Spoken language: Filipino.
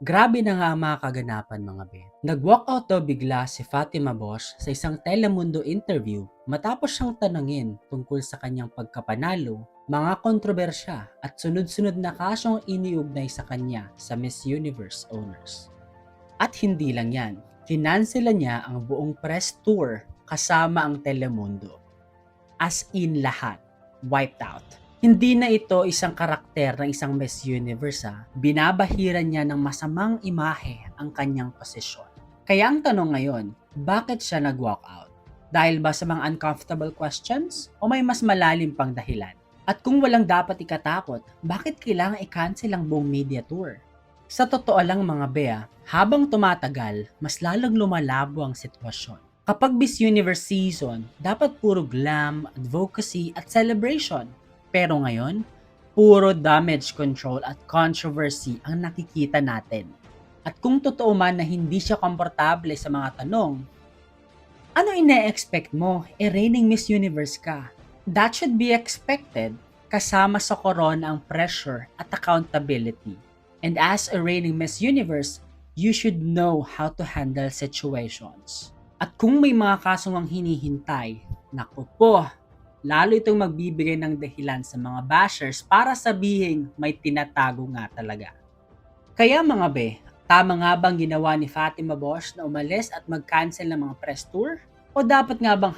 Grabe na nga ang mga kaganapan mga be. Nag-walkout daw bigla si Fatima Bosch sa isang Telemundo interview matapos siyang tanungin tungkol sa kanyang pagkapanalo, mga kontrobersya at sunod-sunod na kasyong iniugnay sa kanya sa Miss Universe owners. At hindi lang yan, kinansela niya ang buong press tour kasama ang Telemundo. As in lahat, wiped out. Hindi na ito isang karakter ng isang Miss Universe binabahiran niya ng masamang imahe ang kanyang posisyon. Kaya ang tanong ngayon, bakit siya nag-walk out? Dahil ba sa mga uncomfortable questions o may mas malalim pang dahilan? At kung walang dapat ikatakot, bakit kailangan i-cancel ang buong media tour? Sa totoo lang mga bea, habang tumatagal, mas lalong lumalabo ang sitwasyon. Kapag Miss Universe season, dapat puro glam, advocacy at celebration. Pero ngayon, puro damage control at controversy ang nakikita natin. At kung totoo man na hindi siya komportable sa mga tanong, ano ine-expect mo? Reigning Miss Universe ka. That should be expected kasama sa corona ang pressure at accountability. And as a reigning Miss Universe, you should know how to handle situations. At kung may mga kasong ang hinihintay, naku po, lalo itong magbibigay ng dahilan sa mga bashers para sabihin may tinatago nga talaga. Kaya mga be, tama nga bang ginawa ni Fatima Bosch na umalis at mag-cancel ng mga press tour? O dapat nga bang